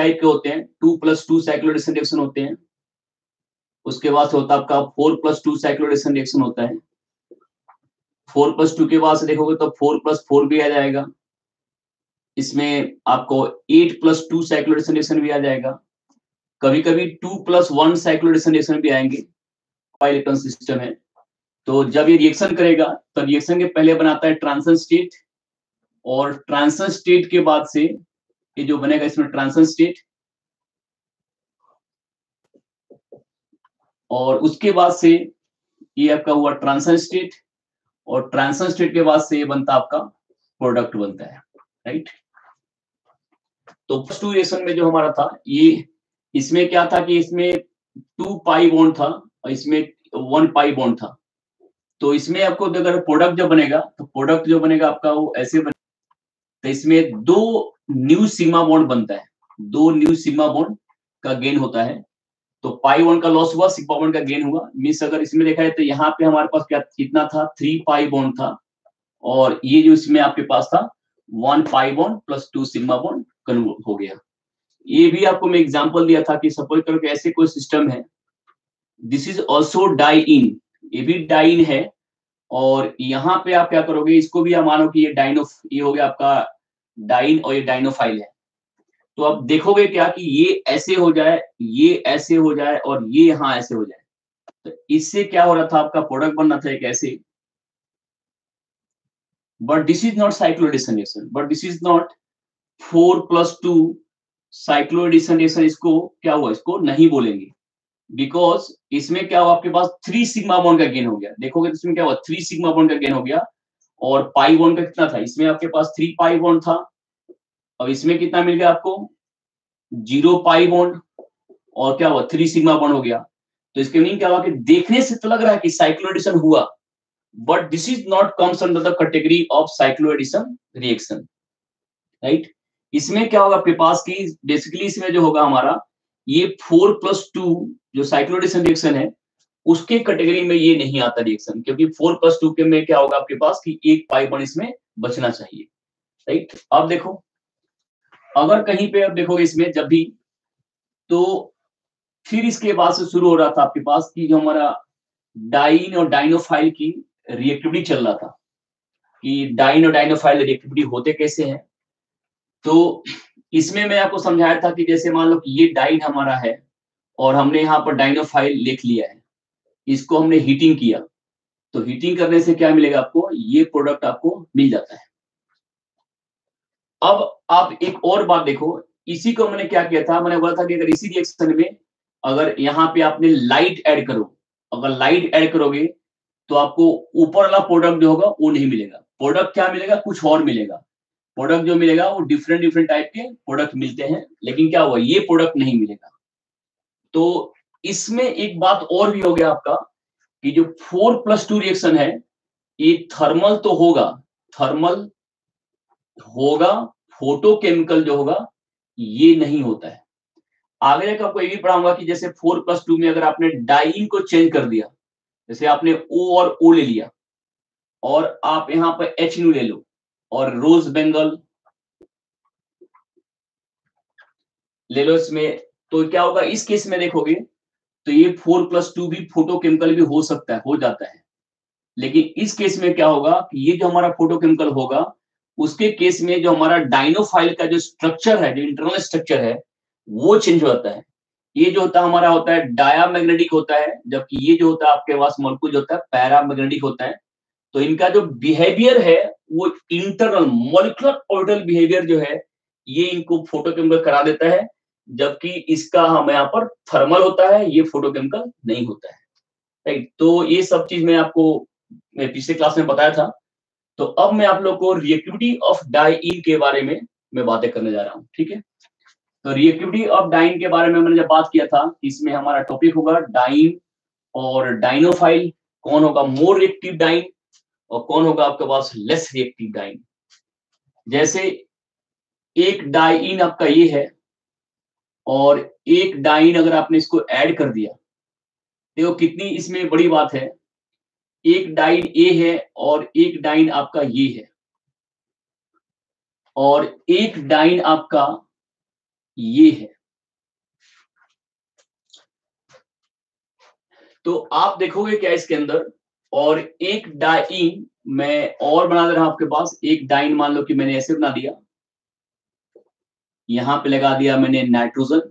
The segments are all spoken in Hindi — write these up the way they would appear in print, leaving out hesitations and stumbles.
टाइप के होते हैं, 2+2 साइक्लोहेक्सेन रिएक्शन होते हैं। उसके बाद से होता है आपका 4+2 साइक्लोहेक्सेन रिएक्शन होता है। 4+2 के बाद से देखोगे तो 4+4 भी आ जाएगा। इसमें आपको 8+2 साइक्लोहेक्सेन रिएक्शन भी आ जाएगा। कभी-कभी 2+1 साइक्लोहेक्सेन रिएक्शन भी आएंगे। इलेक्ट्रॉन सिस्टम है। तो जब ये रिएक्शन करेगा तो रिएक्शन के पहले बनाता है ट्रांजिशन स्टेट, और ट्रांजिशन स्टेट के बाद से ये जो बनेगा इसमें ट्रांजिशन स्टेट, और उसके बाद से ये आपका हुआ ट्रांजिशन स्टेट, और ट्रांजिशन स्टेट के बाद से ये बनता आपका प्रोडक्ट बनता है, राइट। तो फर्स्ट रिएक्शन में जो हमारा था ये, इसमें क्या था कि इसमें 2 पाई बॉन्ड था और इसमें 1 पाई बॉन्ड था। तो इसमें आपको अगर प्रोडक्ट जो बनेगा तो प्रोडक्ट जो बनेगा आपका वो ऐसे बनेगा। तो इसमें 2 न्यू सिग्मा बॉन्ड बनता है, 2 न्यू सिग्मा बॉन्ड का गेन होता है। तो पाई बॉन्ड का लॉस हुआ, सिग्मा बॉन्ड का गेन हुआ। मींस अगर इसमें देखा है तो यहाँ पे हमारे पास क्या कितना था, 3 पाई बॉन्ड था, और ये जो इसमें आपके पास था 1 pi bond plus 2 sigma bond convert हो गया। ये भी आपको मैं एग्जांपल दिया था कि सपोज करो कि ऐसे कोई सिस्टम है, दिस इज आल्सो डाइइन, ये भी डाइइन है, और यहाँ पे आप क्या करोगे, इसको भी आप मानो कि ये हो गया आपका डाइन और ये डाइनोफाइल है। तो आप देखोगे क्या कि ये ऐसे हो जाए, ये ऐसे हो जाए और ये यहाँ ऐसे हो जाए, तो इससे क्या हो रहा था, आपका प्रोडक्ट बनना था एक ऐसे। But this is not cycloaddition reaction, but this is not 4+2 cycloaddition reaction. इसको क्या हुआ, इसको नहीं बोलेंगे, बिकॉज इसमें क्या हुआ, आपके पास 3 सिग्मा बॉन्ड का गेन हो गया। देखोगे तो इसमें क्या हुआ, 3 सिग्मा बॉन्ड का गेन हो गया, और पाई बॉन्ड का कितना था, इसमें आपके पास 3 पाई बॉन्ड था, अब इसमें कितना मिल गया आपको, 0 पाई बॉन्ड, और क्या हुआ 3 सिग्मा बॉन्ड हो गया। तो इसके मीनिंग क्या हुआ कि देखने से तो लग रहा है कि साइक्लोएडिशन हुआ, but this is not comes under the category of cycloaddition reaction, right. इसमें क्या होगा आपके पास की, बेसिकली इसमें जो होगा हमारा ये 4+2 जो साइक्लोएडिशन रिएक्शन है उसके कैटेगरी में ये नहीं आता रिएक्शन, क्योंकि 4+2 के में क्या होगा आपके पास कि 1 पाई बॉन्ड इसमें बचना चाहिए, राइट। अब देखो, अगर कहीं पे अब देखोगे इसमें जब भी, तो फिर इसके बाद से शुरू हो रहा था आपके पास कि जो हमारा डाइन और डाइनोफाइल की रिएक्टिविटी चल रहा था, कि डाइन और डाइनोफाइल रिएक्टिविटी होते कैसे हैं। तो इसमें मैं आपको समझाया था कि जैसे मान लो कि ये डाइन हमारा है और हमने यहाँ पर डाइनोफाइल लिख लिया है, इसको हमने हीटिंग किया, तो हीटिंग करने से क्या मिलेगा आपको, ये प्रोडक्ट आपको मिल जाता है। अब आप एक और बात देखो, इसी को मैंने क्या किया था, मैंने बोला था कि अगर इसी रिएक्शन में अगर यहाँ पे आपने लाइट ऐड करो, अगर लाइट ऐड करोगे तो आपको ऊपर वाला प्रोडक्ट जो होगा वो नहीं मिलेगा, प्रोडक्ट क्या मिलेगा, कुछ और मिलेगा। प्रोडक्ट जो मिलेगा वो डिफरेंट डिफरेंट टाइप के प्रोडक्ट मिलते हैं, लेकिन क्या हुआ, ये प्रोडक्ट नहीं मिलेगा। तो इसमें एक बात और भी हो गया आपका कि जो 4+2 रिएक्शन है ये थर्मल तो होगा, थर्मल होगा, फोटोकेमिकल जो होगा ये नहीं होता है। आगे जाकर आपको ये भी पढ़ाऊंगा कि जैसे 4+2 में अगर आपने डाइन को चेंज कर दिया, जैसे आपने O और O ले लिया और आप यहाँ पर H ले लो और रोज बेंगल ले लो इसमें, तो क्या होगा इस केस में देखोगे तो ये 4+2 भी फोटोकेमिकल भी हो सकता है, हो जाता है। लेकिन इस केस में क्या होगा कि ये जो हमारा फोटोकेमिकल होगा उसके केस में जो हमारा डाइनोफाइल का जो स्ट्रक्चर है, जो इंटरनल स्ट्रक्चर है वो चेंज हो जाता है। ये जो होता है हमारा होता है डायामैग्नेटिक होता है, जबकि ये जो होता है आपके पास मॉलिक्यूल जो होता है पैरामैग्नेटिक होता है। तो इनका जो बिहेवियर है वो इंटरनल मॉलिक्यूलर ऑर्बिटल बिहेवियर जो है ये इनको फोटोकेमिकल करा देता है, जबकि इसका हम यहाँ पर थर्मल होता है, ये फोटोकेमिकल नहीं होता है, राइट। तो ये सब चीज मैं आपको मैं पिछले क्लास में बताया था। तो अब मैं आप लोग को रिएक्टिविटी ऑफ डाइइन के बारे में मैं बातें करने जा रहा हूँ, ठीक है। तो रिएक्टिविटी ऑफ डाइन के बारे में मैंने जब बात किया था, इसमें हमारा टॉपिक होगा डाइन और डाइनोफाइल, कौन होगा मोर रिएक्टिव डाइन और कौन होगा आपके पास लेस रिएक्टिव डाइन। जैसे एक डाइन आपका ये है और एक डाइन अगर आपने इसको ऐड कर दिया, देखो कितनी इसमें बड़ी बात है। एक डाइन ए है और एक डाइन आपका ये है, और एक डाइन आपका ये है, तो आप देखोगे क्या इसके अंदर, और एक डाइन मैं और बना दे रहा हूं आपके पास। एक डाइन मान लो कि मैंने ऐसे बना दिया, यहां पे लगा दिया मैंने नाइट्रोजन,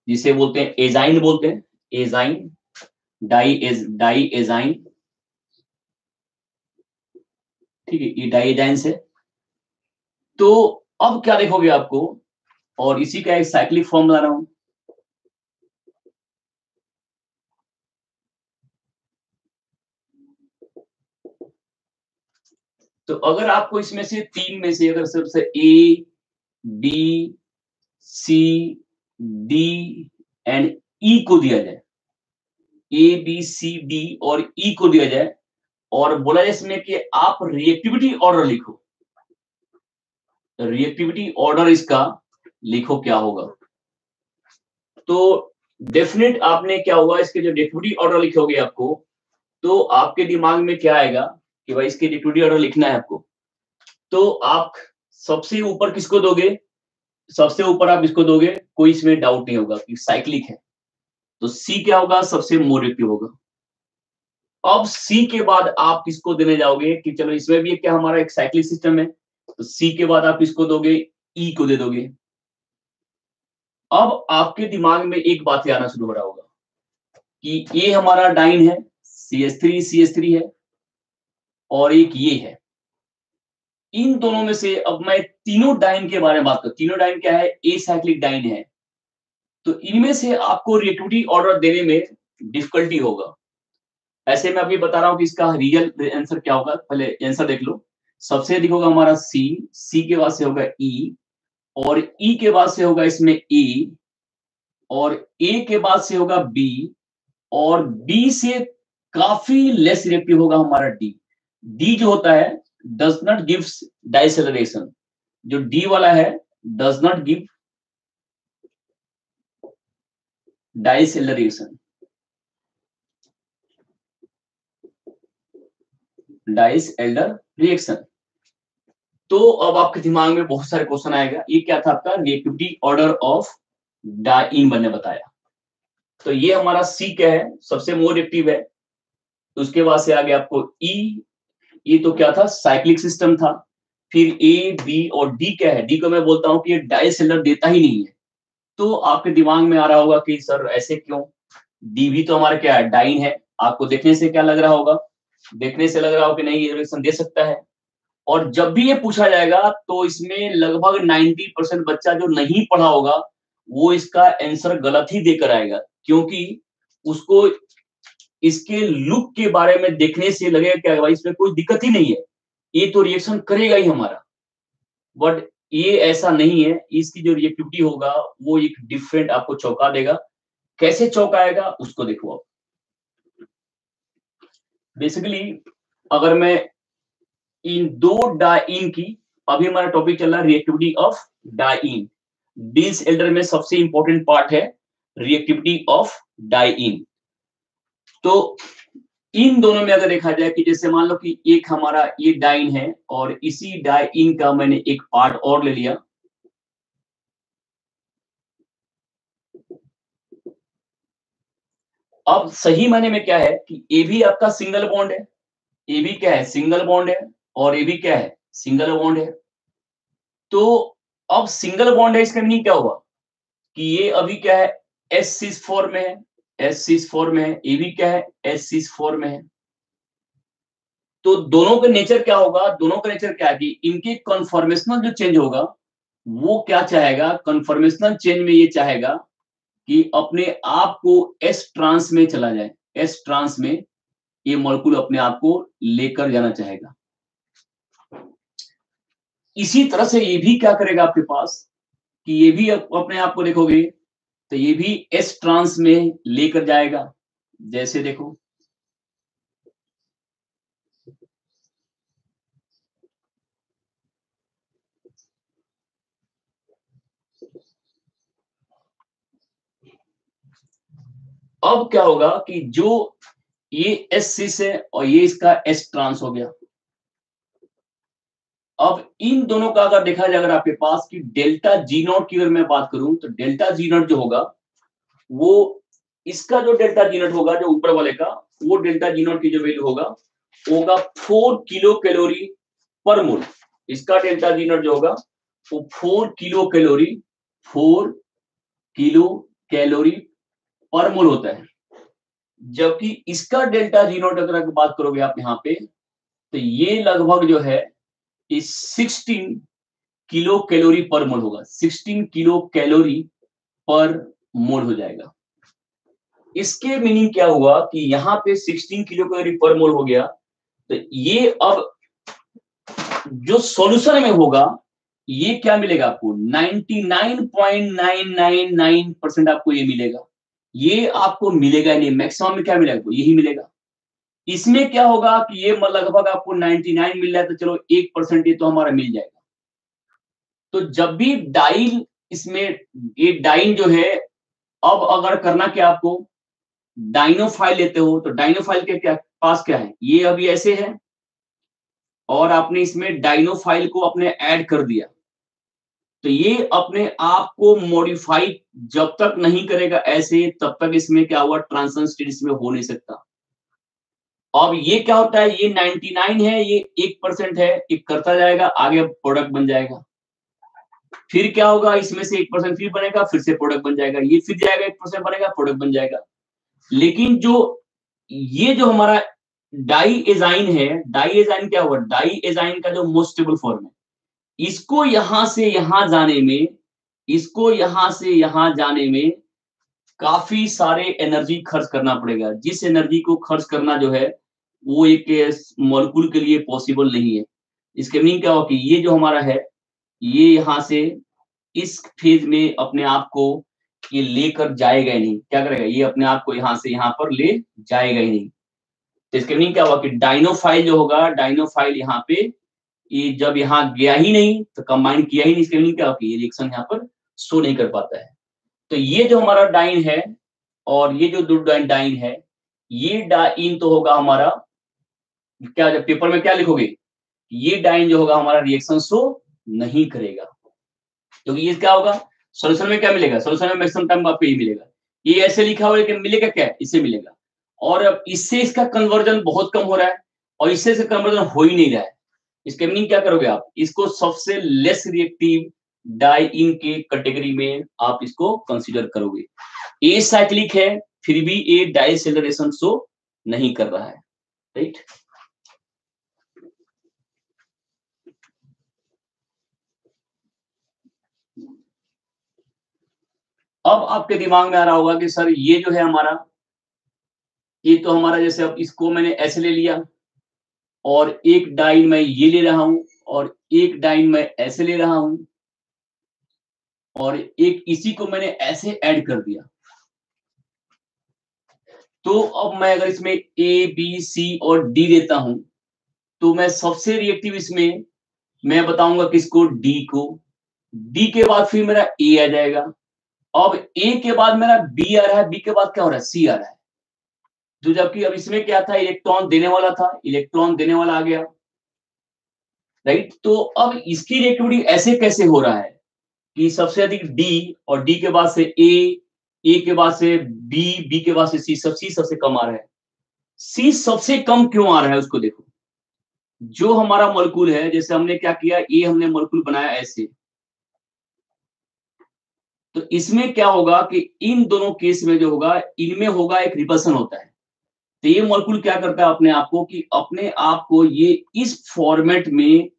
जिसे बोलते हैं एजाइन बोलते हैं, एजाइन, डाई एजाइन, ठीक है, ये डाई एजाइन से। तो अब क्या देखोगे आपको, और इसी का एक साइक्लिक फॉर्म बना रहा हूं। तो अगर आपको इसमें से तीन में से अगर सबसे A B C D and E को दिया जाए, ए बी सी डी और ई को दिया जाए, और बोला जाए इसमें कि आप रिएक्टिविटी ऑर्डर लिखो, रिएक्टिविटी ऑर्डर इसका लिखो क्या होगा। तो डेफिनेट आपने क्या होगा, इसके जो रिएक्टिविटी ऑर्डर लिखोगे आपको, तो आपके दिमाग में क्या आएगा कि भाई इसके रिएक्टिविटी ऑर्डर लिखना है आपको। तो आप सबसे ऊपर किसको दोगे, सबसे ऊपर आप इसको दोगे, कोई इसमें डाउट नहीं होगा कि साइक्लिक है, तो सी क्या होगा, सबसे मोर रिएक्टिव होगा। अब सी के बाद आप किसको देने जाओगे कि चलो इसमें भी क्या हमारा एक साइक्लिक सिस्टम है, तो सी के बाद आप किसको दोगे, ई को दे दोगे। अब आपके दिमाग में एक बात ही आना शुरू हो रहा होगा कि ये हमारा डाइन है, CH3 है, और एक ये है। इन दोनों में से अब मैं तीनों डाइन के बारे में बात करूं, तीनों डाइन क्या है, ए साइक्लिक डाइन है। तो इनमें से आपको रिएक्टिविटी ऑर्डर देने में डिफिकल्टी होगा। ऐसे मैं अभी बता रहा हूं कि इसका रियल आंसर क्या होगा, पहले आंसर देख लो। सबसे अधिक होगा हमारा सी, सी के बाद से होगा ई, और ई के बाद से होगा इसमें ए, और ए के बाद से होगा बी, और बी से काफी लेस रिएक्टिव होगा हमारा डी। डी जो होता है डज नॉट गिव्स डाइसेलरेशन, जो डी वाला है does not give Diels Alder reaction, Diels Alder reaction. तो अब आपके दिमाग में बहुत सारे क्वेश्चन आएगा, ये क्या था आपका रिएक्टिविटी ऑर्डर ऑफ डाइन मैंने बताया। तो ये हमारा सी क्या है, सबसे मोर रिएक्टिव है। उसके बाद से आ गया आपको ई, ये तो क्या था, साइक्लिक सिस्टम था। फिर ए बी और डी क्या है, डी को मैं बोलता हूं कि ये डाइसेलर देता ही नहीं है। तो आपके दिमाग में आ रहा होगा कि सर ऐसे क्यों, डी भी तो हमारा क्या है, डाइन है। आपको देखने से क्या लग रहा होगा, देखने से लग रहा होगा कि नहीं ये रिएक्शन दे सकता है। और जब भी ये पूछा जाएगा तो इसमें लगभग 90% बच्चा जो नहीं पढ़ा होगा वो इसका आंसर गलत ही देकर आएगा, क्योंकि उसको इसके लुक के बारे में देखने से लगेगा क्या भाई इसमें कोई दिक्कत ही नहीं है, ये तो रिएक्शन करेगा ही हमारा। बट ये ऐसा नहीं है, इसकी जो रिएक्टिविटी होगा वो एक डिफरेंट आपको चौंका देगा। कैसे चौंकाएगा उसको देखो आप। बेसिकली अगर मैं इन दो डाइन की, अभी हमारा टॉपिक चल रहा है reactivity of diene. Diels Alder में सबसे इंपॉर्टेंट पार्ट है रिएक्टिविटी ऑफ डाइन। तो इन दोनों में अगर देखा जाए कि जैसे मान लो कि एक हमारा ये डाइन है और इसी डाइन का मैंने एक पार्ट और ले लिया, अब सही मायने में क्या है कि ए भी आपका सिंगल बॉन्ड है, ए भी क्या है, सिंगल बॉन्ड है, और ए भी क्या है, सिंगल बॉन्ड है। तो अब सिंगल बॉन्ड है इसका मीनिंग क्या हुआ कि ये अभी क्या है, एस सिस फॉर्म में है, एस सिस फॉर्म में है, ए भी क्या है, एस सिस फॉर्म में है। तो दोनों का नेचर क्या होगा, दोनों का नेचर क्या है कि इनके कन्फॉर्मेशनल जो चेंज होगा वो क्या चाहेगा, कन्फॉर्मेशनल चेंज में ये चाहेगा कि अपने आप को एस ट्रांस में चला जाए, एस ट्रांस में ये मॉलिक्यूल अपने आप को लेकर जाना चाहेगा। इसी तरह से ये भी क्या करेगा आपके पास कि ये भी अपने आप को देखोगे तो ये भी एस ट्रांस में लेकर जाएगा। जैसे देखो अब क्या होगा कि जो ये एस सिस है और ये इसका एस ट्रांस हो गया। अब इन दोनों का अगर देखा जाए अगर आपके पास कि डेल्टा जी नॉट की अगर मैं बात करूं तो डेल्टा जी नॉट जो होगा वो इसका जो डेल्टा जी नॉट होगा, जो ऊपर वाले का, वो डेल्टा जी नॉट की जो वैल्यू होगा 4 किलो कैलोरी पर मोल। इसका डेल्टा जी नॉट जो होगा वो 4 किलो कैलोरी पर मोल होता है। जबकि इसका डेल्टा जी नॉट अगर बात करोगे आप यहाँ पे, तो ये लगभग जो है इस 16 किलो कैलोरी पर मोल होगा। 16 किलो कैलोरी पर मोल हो जाएगा। इसके मीनिंग क्या हुआ कि यहाँ पे 16 किलो कैलोरी पर मोल हो गया, तो ये अब जो सॉल्यूशन में होगा ये क्या मिलेगा आपको, 99.999% आपको ये मिलेगा। ये आपको मिलेगा नहीं, मैक्सिमम में क्या मिलेगा आपको, यही मिलेगा। इसमें क्या होगा कि ये लगभग आपको 99 मिल रहा है, तो चलो 1% ये तो हमारा मिल जाएगा। तो जब भी डाइल इसमें, ये डाइन जो है, अब अगर करना क्या आपको, डाइनोफाइल लेते हो, तो डाइनोफाइल के क्या पास क्या है, ये अभी ऐसे है और आपने इसमें डाइनोफाइल को अपने ऐड कर दिया, तो ये अपने आप को मॉडिफाई जब तक नहीं करेगा ऐसे, तब तक इसमें क्या हुआ, ट्रांजिशन स्टेट इसमें हो नहीं सकता। अब ये क्या होता है, ये 99 है, ये 1% है, ये करता जाएगा, आगे प्रोडक्ट बन जाएगा। फिर क्या होगा, इसमें से 1% फिर बनेगा, फिर से प्रोडक्ट बन जाएगा, ये फिर जाएगा 1% बनेगा, प्रोडक्ट बन जाएगा। लेकिन जो ये जो हमारा डाइएजाइन है, डाइएजाइन क्या हुआ, डाइएजाइन का जो मोस्ट स्टेबल फॉर्म है, इसको यहां से यहां जाने में, इसको यहां से यहां जाने में काफी सारे एनर्जी खर्च करना पड़ेगा। जिस एनर्जी को खर्च करना जो है वो एक मॉलिक्यूल के लिए पॉसिबल नहीं है। इसके मीनिंग क्या होगा कि ये जो हमारा है, ये यहाँ से इस फेज में अपने आप को ये लेकर जाएगा ही नहीं। क्या करेगा, ये अपने आप को यहाँ से यहाँ पर ले जाएगा ही नहीं। तो इसके मीनिंग क्या होगा कि डाइनोफाइल जो होगा, डाइनोफाइल यहाँ पे ये जब यहाँ गया ही नहीं, तो कंबाइन किया ही नहीं, इसके मीनिंग क्या होगा, ये रिएक्शन यहाँ पर शो नहीं कर पाता है। तो ये जो हमारा डाइन है और ये जो डाइन है, ये डाइन तो होगा हमारा क्या, जब पेपर में क्या लिखोगे, ये डाइन जो होगा हमारा रिएक्शन शो नहीं करेगा। क्योंकि ये क्या होगा, सॉल्यूशन में क्या मिलेगा, सॉल्यूशन में मैक्सिमम टाइम आपको ये मिलेगा। ये ऐसे लिखा हुआ है, लेकिन मिलेगा क्या, इससे मिलेगा। और अब इससे इसका कन्वर्जन बहुत कम हो रहा है और इससे कन्वर्जन हो ही नहीं रहा है। इसके मीनिंग क्या करोगे आप, इसको सबसे लेस रिएक्टिव डाइन के कैटेगरी में आप इसको कंसीडर करोगे। ए साइक्लिक है, फिर भी ये डाइसेलरेशन शो नहीं कर रहा है, राइट। अब आपके दिमाग में आ रहा होगा कि सर ये जो है हमारा, ये तो हमारा जैसे अब इसको मैंने ऐसे ले लिया और एक डाइन मैं ये ले रहा हूं और एक डाइन मैं ऐसे ले रहा हूं और एक इसी को मैंने ऐसे ऐड कर दिया। तो अब मैं अगर इसमें ए बी सी और डी देता हूं, तो मैं सबसे रिएक्टिव इसमें मैं बताऊंगा किसको, डी को। डी के बाद फिर मेरा ए आ जाएगा। अब ए के बाद मेरा बी आ रहा है, बी के बाद क्या हो रहा है, सी आ रहा है। तो जबकि अब इसमें क्या था, इलेक्ट्रॉन देने वाला था, इलेक्ट्रॉन देने वाला आ गया, राइट। तो अब इसकी रिएक्टिविटी ऐसे कैसे हो रहा है कि सबसे अधिक डी और डी के बाद से ए के बाद से बी, बी के बाद से सी, सी सबसे कम आ रहा है। सी सबसे कम क्यों आ रहा है उसको देखो। जो हमारा मॉलिक्यूल है, जैसे हमने क्या किया, ये हमने मॉलिक्यूल बनाया ऐसे, तो इसमें क्या होगा कि इन दोनों केस में जो होगा, इनमें होगा एक रिपल्सन होता है। तो ये मॉलिक्यूल क्या करता है अपने आप को, कि अपने आप को ये इस फॉर्मेट में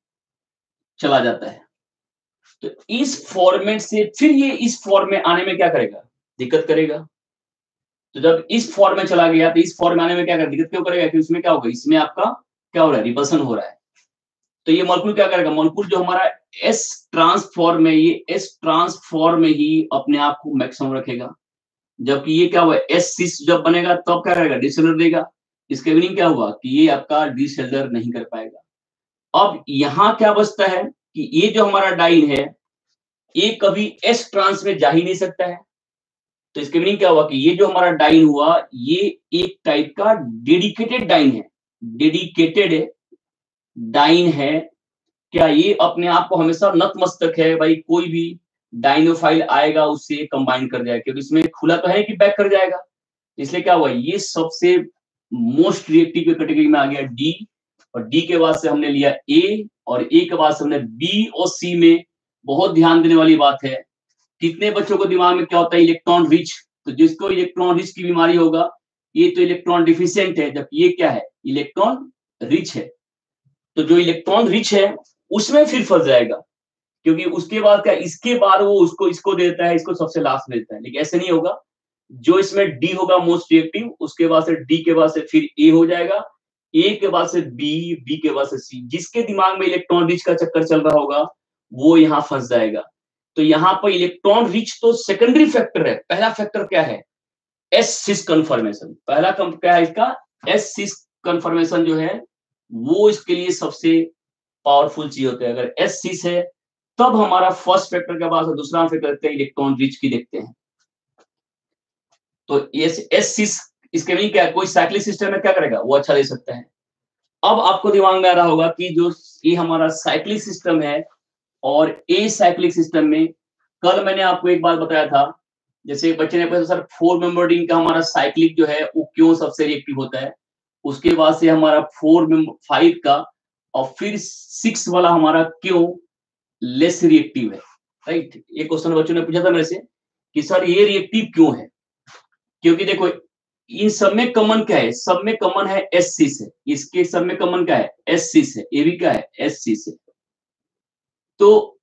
चला जाता है। तो इस फॉर्मेट से फिर ये इस फॉर्म में आने में क्या करेगा, दिक्कत करेगा। तो जब इस फॉर्म में चला गया, तो इस फॉर्म में आने में क्या करेगा, दिक्कत क्यों करेगा, कि उसमें क्या होगा, इसमें आपका क्या हो रहा है, रिपल्सन हो रहा है। तो ये मॉलिक्यूल क्या करेगा, मॉलिक्यूल जो हमारा एस ट्रांसफॉर्म में, ये एस ट्रांसफॉर्म में ही अपने आप को मैक्सिमम रखेगा। जबकि ये क्या हुआ, एस सिस जब बनेगा तब क्या करेगा, डिसेलर देगा। इसके मीनिंग क्या हुआ कि ये आपका डिसेलर नहीं कर पाएगा। अब यहाँ क्या बचता है कि ये जो हमारा डाइन है, ये कभी एस ट्रांस में जा ही नहीं सकता है। तो इसके मीनिंग क्या हुआ कि ये जो हमारा डाइन हुआ, ये एक टाइप का डेडिकेटेड डाइन है, डेडिकेटेड डाइन है। क्या ये अपने आप को हमेशा नतमस्तक है, भाई कोई भी डाइनोफाइल आएगा उससे कंबाइन कर जाएगा, क्योंकि इसमें खुला तो है कि बैक कर जाएगा। इसलिए क्या हुआ, ये सबसे मोस्ट रिएक्टिव की कैटेगरी में आ गया डी, और डी के बाद से हमने लिया ए, और ए के बाद से हमने बी और सी में। बहुत ध्यान देने वाली बात है, कितने बच्चों को दिमाग में क्या होता है, इलेक्ट्रॉन रिच। तो जिसको इलेक्ट्रॉन रिच की बीमारी होगा, ये तो इलेक्ट्रॉन डिफिशिएंट है, जबकि ये क्या है, इलेक्ट्रॉन रिच है। तो जो इलेक्ट्रॉन रिच है उसमें फिर फंस जाएगा, क्योंकि उसके बाद क्या, इसके बाद वो उसको इसको देता है, इसको सबसे लास्ट में देता है। लेकिन ऐसे नहीं होगा, जो इसमें डी होगा मोस्ट रिएक्टिव, उसके बाद से डी के बाद से फिर ए हो जाएगा, ए के बाद से बी, बी के बाद से सी। जिसके दिमाग में इलेक्ट्रॉन रिच का चक्कर चल रहा होगा वो यहाँ फंस जाएगा। तो यहाँ पर इलेक्ट्रॉन रिच तो सेकेंडरी फैक्टर है, पहला फैक्टर क्या है, एस सिस कन्फर्मेशन। पहला क्या है इसका, एस सिस कन्फर्मेशन जो है वो इसके लिए सबसे पावरफुल चीज होता है। अगर एस सिस है तब हमारा फर्स्ट फैक्टर के बाद दूसरा फैक्टर देखते हैं, इलेक्ट्रॉन रिच की देखते हैं। तो एस सिस इसके मीनिंग क्या है, कोई साइक्लिक सिस्टम में क्या करेगा, वो अच्छा दे सकता है। अब आपको दिमाग में आ रहा होगा कि जो ये हमारा साइक्लिक सिस्टम है और ए साइक्लिक सिस्टम में, कल मैंने आपको एक बात बताया था, जैसे एक बच्चे ने पूछा सर 4 मेंबर रिंग का हमारा साइक्लिक जो है वो क्यों सबसे रिएक्टिव होता है, उसके बाद से हमारा 5 का, और फिर 6 वाला हमारा क्यों लेस रिएक्टिव है। राइट, ये क्वेश्चन बच्चों ने पूछा था मेरे से कि सर ये रिएक्टिव क्यों है। क्योंकि देखो इन सब में कॉमन क्या है, सब में कॉमन है एस सी से, इसके सब में कॉमन क्या है, एस सी से, ये भी क्या है, एस सी से। तो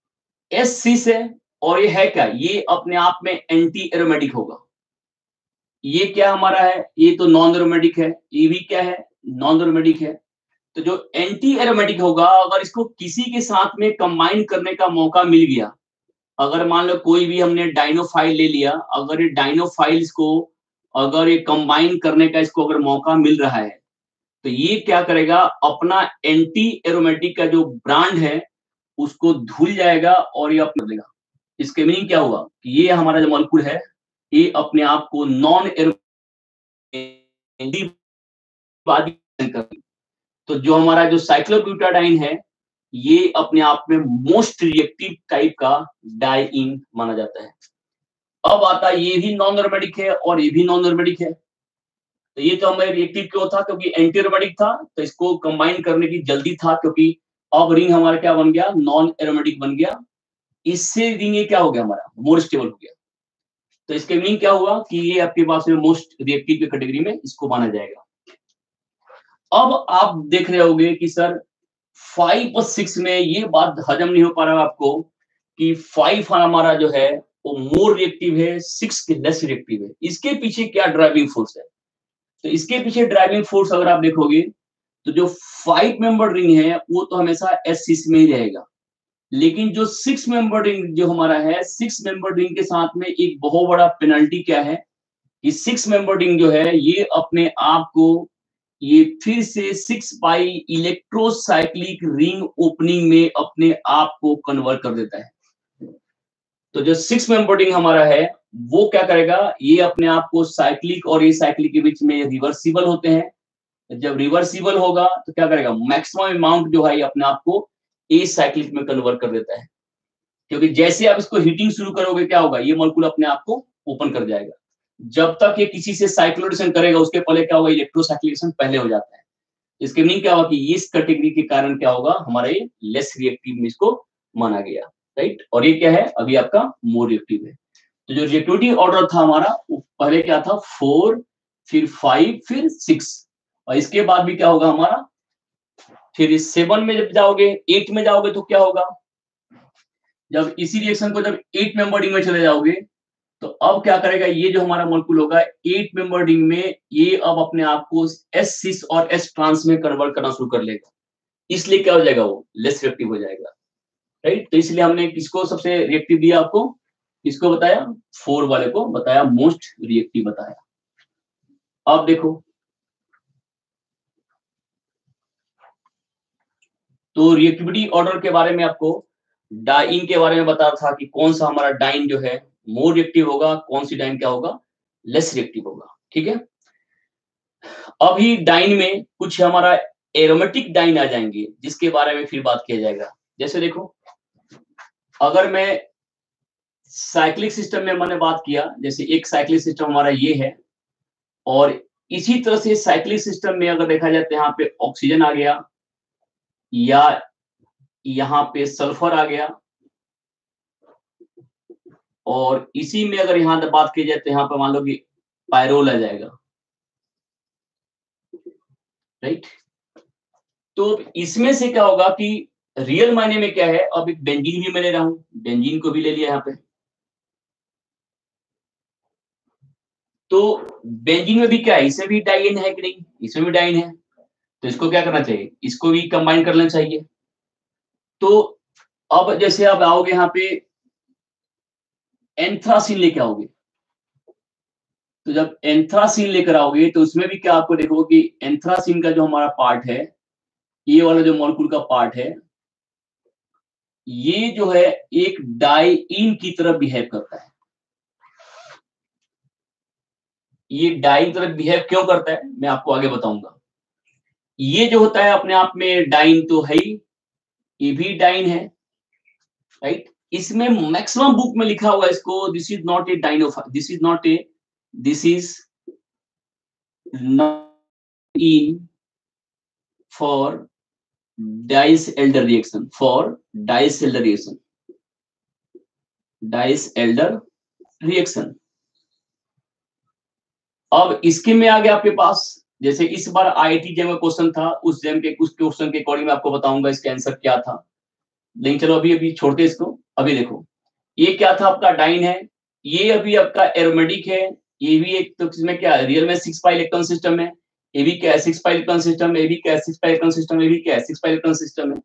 एस सी से, और ये है क्या, ये अपने आप में एंटी एरोमेटिक होगा। ये क्या हमारा है, ये तो नॉन एरोमेटिक है, ये भी क्या है, नॉन एरोमेटिक है। तो जो एंटी एरोमेटिक होगा, अगर इसको किसी के साथ में कंबाइन करने का मौका मिल गया, अगर मान लो कोई भी हमने डाइनोफाइल ले लिया, अगर ये डाइनोफाइल्स को अगर ये कंबाइन करने का इसको अगर मौका मिल रहा है, तो ये क्या करेगा, अपना एंटी एरोमेटिक का जो ब्रांड है उसको धुल जाएगा और ये अपना देगा। इसके मीनिंग क्या हुआ कि ये हमारा जो मॉलिक्यूल है ये अपने आप को नॉन एरोमेटिक, तो जो हमारा जो साइक्लोब्यूटाडाइन है ये अपने आप में मोस्ट रिएक्टिव टाइप का डाइईन माना जाता है। अब आता है ये भी नॉन एरोमेटिक है और ये भी नॉन एरोमेटिक है। तो ये तो हमें रिएक्टिव क्यों था, क्योंकि एंटी एरोमेटिक था, तो इसको कंबाइन करने की जल्दी था, क्योंकि अब रिंग हमारा क्या बन गया, नॉन एरोमेटिक बन गया। इससे रिंग ये क्या हो गया, हमारा मोर स्टेबल हो गया। तो इसके मीनिंग क्या हुआ कि ये आपके पास में मोस्ट रिएक्टिव की कैटेगरी में इसको माना जाएगा। अब आप देख रहे होगे कि सर 5 और 6 में ये बात हजम नहीं हो पा रहा आपको कि 5 हमारा जो है वो मोर रिएक्टिव है, 6 के लेस रिएक्टिव है। इसके पीछे क्या ड्राइविंग फोर्स है, तो इसके पीछे ड्राइविंग फोर्स अगर आप देखोगे तो जो 5 मेंबर रिंग है वो तो हमेशा S6 में ही रहेगा। लेकिन जो 6 मेंबर रिंग जो हमारा है, 6 मेंबर रिंग के साथ में एक बहुत बड़ा पेनल्टी क्या है कि 6 मेंबर रिंग जो है ये अपने आप को ये फिर से 6 बाई इलेक्ट्रोसाइक्लिक रिंग ओपनिंग में अपने आप को कन्वर्ट कर देता है। तो जो 6 मेंबर रिंग हमारा है वो क्या करेगा, ये अपने आप को साइक्लिक और ये साइक्लिक के बीच में रिवर्सिबल होते हैं। जब रिवर्सिबल होगा तो क्या करेगा, मैक्सिमम अमाउंट जो है ये अपने आप को ए साइक्लिक में कन्वर्ट कर देता है। क्योंकि जैसे आप इसको हीटिंग शुरू करोगे क्या होगा, ये मॉलिक्यूल अपने आप को ओपन कर जाएगा। जब तक ये किसी से साइक्लोडेशन करेगा उसके पहले क्या होगा, इलेक्ट्रोसाइक्लिकेशन पहले हो जाता है। इसके मीनिंग क्या होगा कि इस कैटेगरी के कारण क्या होगा, हमारा ये लेस रिएक्टिव में इसको माना गया। राइट, और ये क्या है, अभी आपका मोर रिएक्टिव है। तो जो रिएक्टिविटी ऑर्डर था हमारा वो पहले क्या था, 4, फिर 5, फिर 6, और इसके बाद भी क्या होगा हमारा, फिर 7 में जब जाओगे, 8 में जाओगे तो क्या होगा, जब इसी रिएक्शन को जब 8 मेंबर रिंग में चले जाओगे तो अब क्या करेगा, ये जो हमारा मॉलिक्यूल होगा 8 मेंबर रिंग में, ये अब अपने आप को एस सिस और एस ट्रांस में कन्वर्ट करना शुरू कर लेगा। इसलिए क्या हो जाएगा, वो लेस रिएक्टिव हो जाएगा। राइट, तो इसलिए हमने किसको सबसे रिएक्टिव दिया आपको, किसको बताया, 4 वाले को बताया मोस्ट रिएक्टिव बताया। अब देखो तो रिएक्टिविटी ऑर्डर के बारे में आपको डाइन के बारे में बता रहा था कि कौन सा हमारा डाइन जो है मोर रिएक्टिव होगा, कौन सी डाइन क्या होगा, लेस रिएक्टिव होगा। ठीक है, अभी डाइन में कुछ हमारा एरोमेटिक डाइन आ जाएंगे जिसके बारे में फिर बात किया जाएगा। जैसे देखो, अगर मैं साइक्लिक सिस्टम में मैंने बात किया, जैसे एक साइक्लिक सिस्टम हमारा ये है और इसी तरह से साइक्लिक सिस्टम में अगर देखा जाए तो यहाँ पे ऑक्सीजन आ गया या यहाँ पे सल्फर आ गया, और इसी में अगर यहाँ बात की जाए तो यहाँ पे मान लो कि पायरोल आ जाएगा, राइट। तो इसमें से क्या होगा कि रियल मायने में क्या है, अब एक बेंजीन भी मैं ले रहा हूं, बेंजीन को भी ले लिया यहाँ पे, तो बेंजीन में भी क्या है, इसमें भी डाइन है कि नहीं, इसमें भी डाइन है, तो इसको क्या करना चाहिए, इसको भी कंबाइन कर लेना चाहिए। तो अब जैसे आप आओगे यहाँ पे एंथ्रासीन लेके आओगे, तो जब एंथ्रासीन लेकर आओगे तो उसमें भी क्या आपको देखोगे कि एंथ्रासीन का जो हमारा पार्ट है, ये वाला जो मॉलिक्यूल का पार्ट है, ये जो है एक डाइइन की तरह बिहेव करता है। ये डाइन तरह बिहेव क्यों करता है मैं आपको आगे बताऊंगा। ये जो होता है अपने आप में डाइन तो है ही, ये भी डाइन है, राइट। इसमें मैक्सिमम बुक में लिखा हुआ है इसको, this is not a dienophile, this is not a, this is not in for Diels Alder reaction, for Diels Alder reaction, Diels Alder reaction. अब इसके में आ गया आपके पास, जैसे इस बार आईआईटी जेम का क्वेश्चन था, उस जेम के उस क्वेश्चन के अकॉर्डिंग मैं आपको बताऊंगा इसका आंसर क्या था, लेकिन चलो अभी अभी छोड़ते इसको। अभी देखो ये क्या था, आपका डाइन है, ये अभी आपका एरोमेटिक है, ये भी एक, तो इसमें क्या है, रियल में 6 पाई इलेक्ट्रॉन सिस्टम है, ये भी क्या है 6 पाई इलेक्ट्रॉन सिस्टम है, ये भी क्या है 6 पाई इलेक्ट्रॉन सिस्टम, ये भी क्या है 6 पाई इलेक्ट्रॉन सिस्टम है।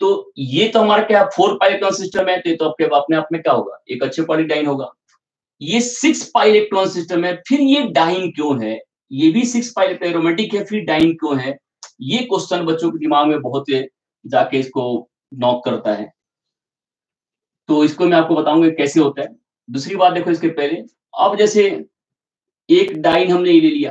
तो ये तो हमारा क्या 4 पाई इलेक्ट्रॉन सिस्टम है, तो आपके अपने आप में क्या होगा, एक अच्छे क्वालिटी डाइन होगा। ये 6 पाई इलेक्ट्रॉन सिस्टम है, फिर ये डाइन क्यों है, ये भी 6 पाई एरोमेटिक है, फिर डाइन क्यों है, ये क्वेश्चन बच्चों के दिमाग में बहुत जाके इसको नॉक करता है। तो इसको मैं आपको बताऊंगा कैसे होता है। दूसरी बात देखो इसके पहले, अब जैसे एक डाइन हमने ये ले लिया,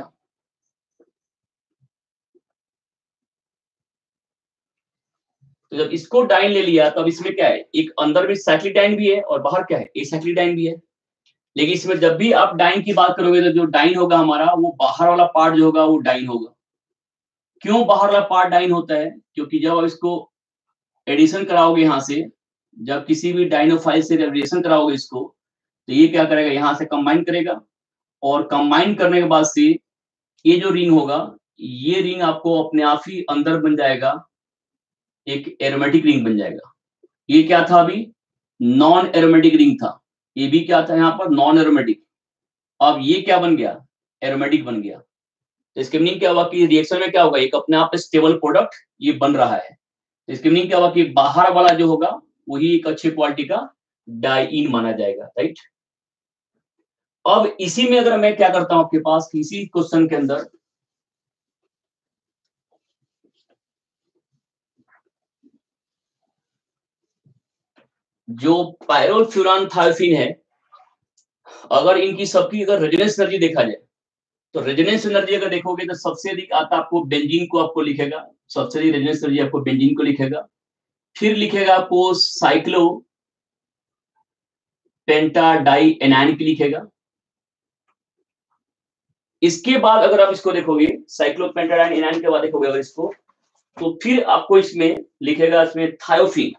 तो जब इसको डाइन ले लिया तो अब इसमें क्या है, एक अंदर भी साइक्लिक डाइन भी है और बाहर क्या है एसाइक्लिक डाइन भी है। लेकिन इसमें जब भी आप डाइन की बात करोगे तो जो डाइन होगा हमारा, वो बाहर वाला पार्ट जो होगा वो डाइन होगा। क्यों बाहर वाला पार्ट डाइन होता है, क्योंकि जब आप इसको एडिशन कराओगे यहाँ से, जब किसी भी डाइनोफाइल से एडिशन कराओगे इसको, तो ये क्या करेगा, यहाँ से कंबाइन करेगा, और कंबाइन करने के बाद से ये जो रिंग होगा, ये रिंग आपको अपने आप ही अंदर बन जाएगा, एक एरोमेटिक रिंग बन जाएगा। ये क्या था अभी, नॉन एरोमेटिक रिंग था, ये भी क्या था यहाँ पर नॉन एरोमेटिक, अब ये क्या बन गया, एरोमेटिक बन गया। तो इसके मीनिंग क्या हुआ कि रिएक्शन में क्या होगा, एक अपने आप स्टेबल प्रोडक्ट ये बन रहा है। तो इसके मीनिंग क्या हुआ कि बाहर वाला जो होगा वही एक अच्छी क्वालिटी का डाइइन माना जाएगा, राइट। अब इसी में अगर मैं क्या करता हूं आपके पास, इसी क्वेश्चन के अंदर जो पायरोल फ्यूरान थायोफिन है, अगर इनकी सबकी अगर रेजोनेंस एनर्जी देखा जाए, तो रेजोनेंस एनर्जी अगर देखोगे तो सबसे अधिक आता आपको बेंजीन को आपको लिखेगा, सबसे अधिक रेजोनेंस एनर्जी आपको बेंजीन को लिखेगा, फिर लिखेगा आपको साइक्लो पेंटा डाई एनायन की लिखेगा। इसके बाद अगर आप इसको देखोगे साइक्लोपेंटाडाइन एनायन के बाद देखोगे अगर इसको, तो फिर आपको इसमें लिखेगा इसमें थायोफिन,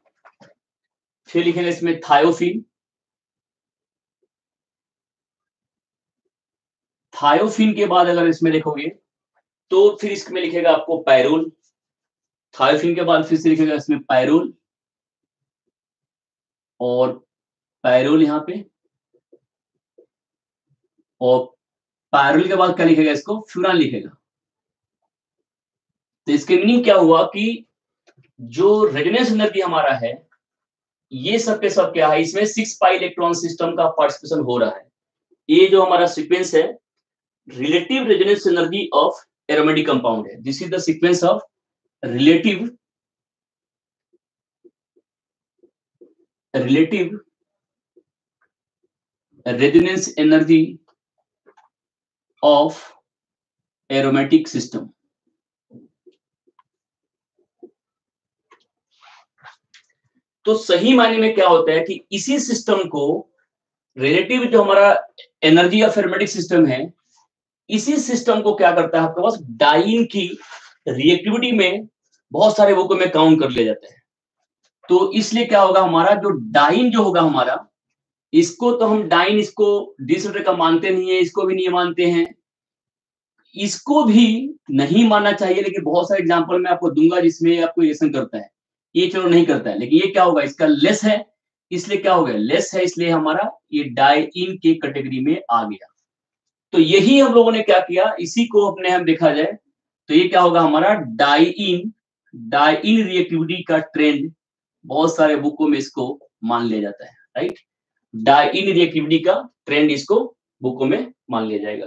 फिर लिखेगा इसमें थायोफिन, थायोफिन के बाद अगर इसमें देखोगे तो फिर इसमें लिखेगा आपको पायरोल, थायोफिन के बाद फिर से लिखेगा इसमें पायरोल, और पायरोल यहाँ पे, और पायरोल के बाद क्या लिखेगा, इसको फ्यूरान लिखेगा। तो इसके मीनिंग क्या हुआ कि जो रेजोनेंस एनर्जी हमारा है, ये सब के सब क्या है, इसमें 6 पाई इलेक्ट्रॉन सिस्टम का पार्टिसिपेशन हो रहा है। ये जो हमारा सीक्वेंस है, relative resonance energy of aromatic compound है, this is the sequence of relative resonance energy of aromatic system. तो सही मायने में क्या होता है कि इसी सिस्टम को रिलेटिव जो हमारा एनर्जी ऑफ एरोमेटिक सिस्टम है, इसी सिस्टम को क्या करता है आपके पास डाइन की रिएक्टिविटी में बहुत सारे वो को में काउंट कर लिया जाता है। तो इसलिए क्या होगा हमारा जो डाइन जो होगा हमारा, इसको तो हम डाइन इसको डिसऑर्डर का मानते नहीं है, इसको भी नहीं मानते हैं, इसको भी नहीं मानना चाहिए, लेकिन बहुत सारे एग्जांपल मैं आपको दूंगा जिसमें आपको रिएक्शन करता है। ये चलो नहीं करता है, लेकिन ये क्या होगा इसका लेस है, इसलिए क्या हो गया लेस है, इसलिए हमारा ये डाइन के कैटेगरी में आ गया। तो यही हम लोगों ने क्या किया, इसी को अपने हम देखा जाए तो ये क्या होगा हमारा डाइन डाइन रिएक्टिविटी का ट्रेंड बहुत सारे बुकों में इसको मान लिया जाता है, राइट। डाइन रिएक्टिविटी का ट्रेंड इसको बुकों में मान लिया जाएगा,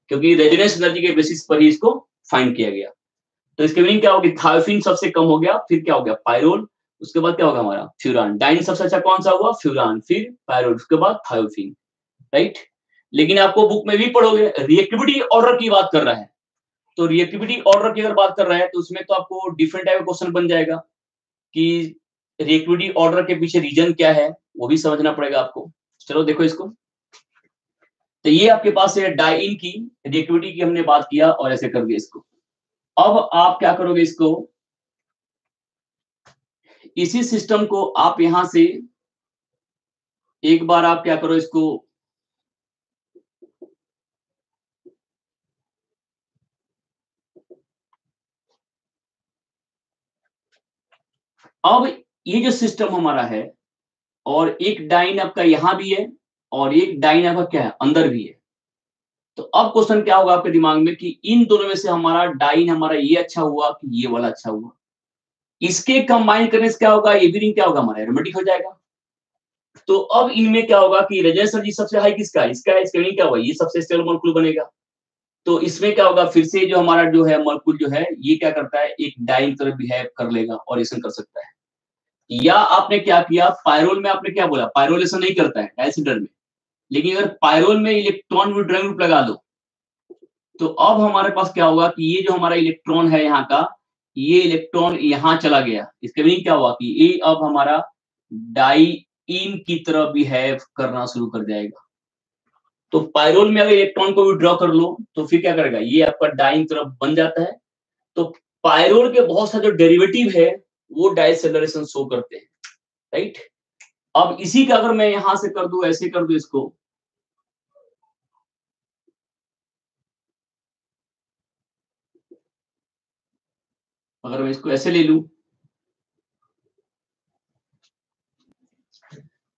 क्योंकि रेजोनेंस एनर्जी के बेसिस पर ही इसको फाइंड किया गया। तो इसके मीनिंग क्या होगी, थायोफिन सबसे कम हो गया, फिर क्या हो गया पायरोल, उसके बाद क्या होगा हमारा फ्यूरान। डाइन सबसे अच्छा कौन सा हुआ, फ्यूरान, फिर पायरोल, उसके बाद थायोफिन, राइट। लेकिन आपको बुक में भी पढ़ोगे रिएक्टिविटी ऑर्डर की बात कर रहा है, तो रिएक्टिविटी ऑर्डर की अगर बात कर रहा है तो उसमें तो आपको डिफरेंट टाइप का क्वेश्चन बन जाएगा कि रिएक्टिविटी ऑर्डर के पीछे रीजन क्या है, वो भी समझना पड़ेगा आपको। चलो देखो इसको, तो ये आपके पास है डाइन की रिएक्टिविटी की हमने बात किया और ऐसे कर दिया इसको। अब आप क्या करोगे इसको, इसी सिस्टम को आप यहां से एक बार आप क्या करो इसको, अब ये जो सिस्टम हमारा है और एक डाइन आपका यहां भी है और एक डाइन आपका क्या है अंदर भी है, तो अब क्वेश्चन क्या होगा आपके दिमाग में कि इन दोनों में से हमारा डाइन हमारा ये अच्छा हुआ कि ये वाला अच्छा हुआ, इसके कंबाइन करने से क्या होगा, ये भी रिंग क्या होगा हमारा एरोमेटिक हो जाएगा। तो अब इनमें क्या होगा कि रेजोनेंस एनर्जी सबसे हाई किसका है, इसका है, इसका नहीं क्या होगा, ये सबसे स्टेबल मॉलिक्यूल बनेगा। तो इसमें क्या होगा, फिर से जो हमारा जो है मॉलिक्यूल जो है ये क्या करता है एक डाइन तरह बिहेव कर लेगा और रिएक्शन कर सकता है। या आपने क्या किया, पायरोल में आपने क्या बोला, पायरोल ऐसा नहीं करता है डायसिडर में, लेकिन अगर पायरोल में इलेक्ट्रॉन विड्रॉइंग ग्रुप लगा दो तो अब हमारे पास क्या होगा कि ये जो हमारा इलेक्ट्रॉन है यहाँ का, ये इलेक्ट्रॉन यहाँ चला गया, इसके मीनिंग क्या हुआ कि ये अब हमारा डाइइन की तरह बिहेव करना शुरू कर जाएगा। तो पायरोल में अगर इलेक्ट्रॉन को विड्रॉ कर लो तो फिर क्या करेगा, ये आपका डाइइन तरफ बन जाता है। तो पायरोल के बहुत सारे जो डेरिवेटिव है वो डाइसेलरेशन शो करते हैं, राइट। अब इसी का अगर मैं यहां से कर दूं, ऐसे कर दूं इसको, अगर मैं इसको ऐसे ले लूं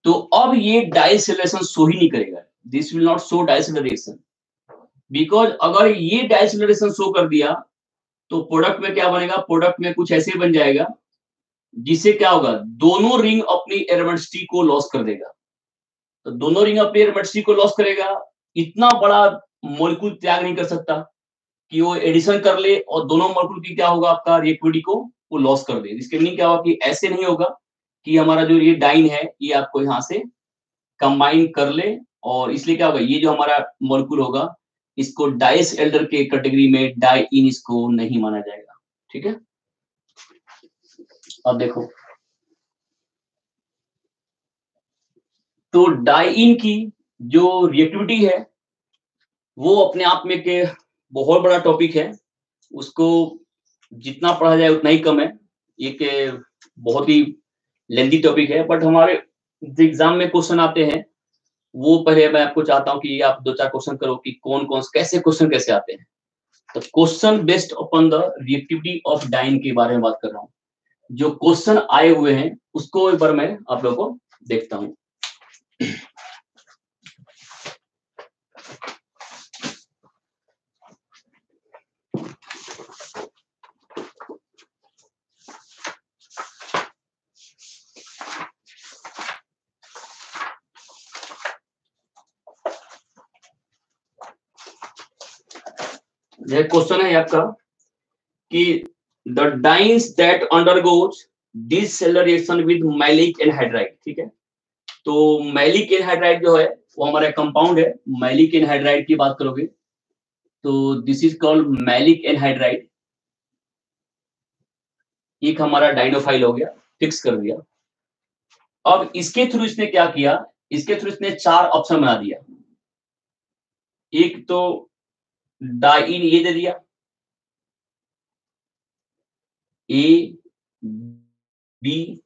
तो अब ये डाइसेलरेशन शो ही नहीं करेगा, this will not show Diels Alder reaction, because अगर ये डाइसेलरेशन शो कर दिया तो प्रोडक्ट में क्या बनेगा, प्रोडक्ट में कुछ ऐसे बन जाएगा जिससे क्या होगा, दोनों रिंग अपनी एरोमेटिसिटी को लॉस कर देगा। तो दोनों रिंग अपनी एरोमेटिसिटी को लॉस करेगा, इतना बड़ा मॉलिक्यूल त्याग नहीं कर सकता कि वो एडिशन कर ले और दोनों मॉलिक्यूल की क्या होगा आपका रिएक्टिविटी को वो लॉस कर दे। इसके मीनिंग क्या होगा कि ऐसे नहीं होगा कि हमारा जो ये डाइन है ये आपको यहाँ से कंबाइन कर ले, और इसलिए क्या होगा ये जो हमारा मॉलिक्यूल होगा इसको डाइस एल्डर के कैटेगरी में डाइइन इसको नहीं माना जाएगा, ठीक है। अब देखो, तो डाइइन की जो रिएक्टिविटी है वो अपने आप में के बहुत बड़ा टॉपिक है, उसको जितना पढ़ा जाए उतना ही कम है, एक बहुत ही लेंथी टॉपिक है। बट हमारे एग्जाम में क्वेश्चन आते हैं वो पहले मैं आपको चाहता हूँ कि आप दो चार क्वेश्चन करो कि कौन कौन कैसे क्वेश्चन कैसे आते हैं। तो question based upon the reactivity of diene के बारे में बात कर रहा हूँ, जो क्वेश्चन आए हुए हैं उसको एक बार मैं आप लोगों को देखता हूँ। यह क्वेश्चन है आपका कि the dienes that undergoes Diels Alder reaction with maleic anhydride, ठीक है। तो मैलिक एनहाइड्राइड जो है वो हमारा कंपाउंड है, मैलिक एनहाइड्राइड की बात करोगे तो this is called maleic anhydride, एक हमारा डाइनोफाइल हो गया, फिक्स कर दिया। अब इसके थ्रू इसने क्या किया, इसके थ्रू इसने चार ऑप्शन बना दिया। एक तो डाइन ये दे दिया, ए बी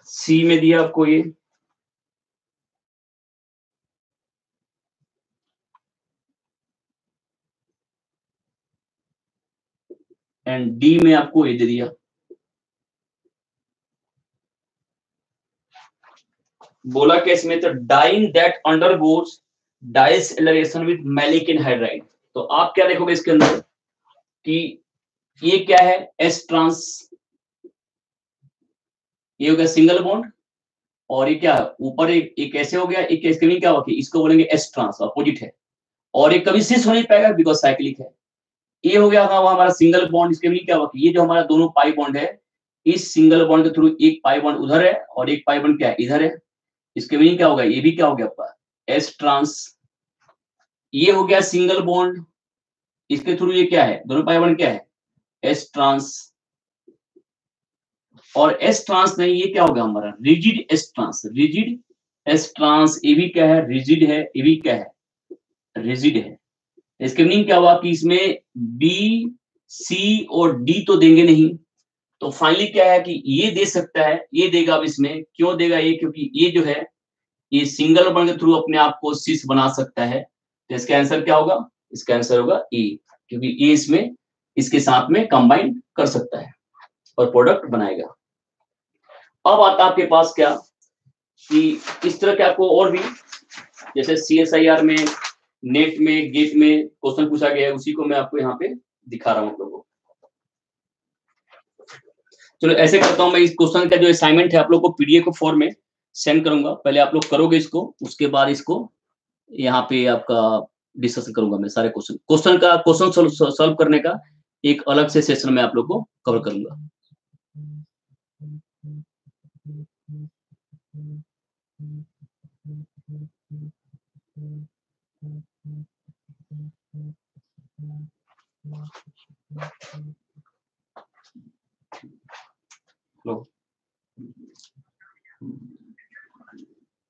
सी में दिया आपको ये, एंड डी में आपको ए दे दिया। बोला क्या इसमें, तो diene that undergoes Diels Alder reaction with maleic anhydride. तो आप क्या देखोगे इसके अंदर कि ये क्या है, एस ट्रांस, ये हो गया सिंगल बॉन्ड, और ये क्या है ऊपर एक ऐसे हो गया, एक इसके लिए क्या होगा, इसको बोलेंगे एस ट्रांस, अपोजिट है, और ये कभी सिस हो नहीं पाएगा बिकॉज साइक्लिक है। ये हो गया हमारा सिंगल बॉन्ड, इसके लिए क्या होगा, ये जो हमारा दोनों पाई बॉन्ड है, इस सिंगल बॉन्ड के थ्रू एक पाई बॉन्ड उधर है और एक पाई बॉन्ड क्या है इधर है, इसके मीनिंग क्या होगा, ये भी क्या हो गया आपका एस ट्रांस। ये हो गया सिंगल बॉन्ड, इसके थ्रू ये क्या है, दोनों पाई बॉन्ड क्या है एस ट्रांस, और एस ट्रांस नहीं, ये क्या होगा हमारा rigid s trans, rigid s trans, ये भी क्या है रिजिड है, ये भी क्या है रिजिड है। इसके मीनिंग क्या हुआ कि इसमें बी सी और डी तो देंगे नहीं, तो फाइनली क्या है कि ये दे सकता है, ये देगा। अब इसमें क्यों देगा ये, क्योंकि ये जो है ये सिंगल बॉन्ड के थ्रू अपने आप को सिस बना सकता है, तो इसका आंसर क्या होगा, इसका आंसर होगा ए, क्योंकि ये इसमें इसके साथ में कंबाइन कर सकता है और प्रोडक्ट बनाएगा। अब आता है आपके पास क्या कि इस तरह के आपको और भी, जैसे CSIR में, नेट में, गेट में क्वेश्चन पूछा गया है, उसी को मैं आपको यहाँ पे दिखा रहा हूँ आप लोगों को। चलो ऐसे करता हूँ, मैं इस क्वेश्चन का जो असाइनमेंट है आप लोग को PDF फॉर्म में सेंड करूंगा, पहले आप लोग करोगे इसको, उसके बाद इसको यहाँ पे आपका डिस्कस करूंगा मैं सारे क्वेश्चन सॉल्व करने का एक अलग से सेशन में आप लोग को कवर करूंगा।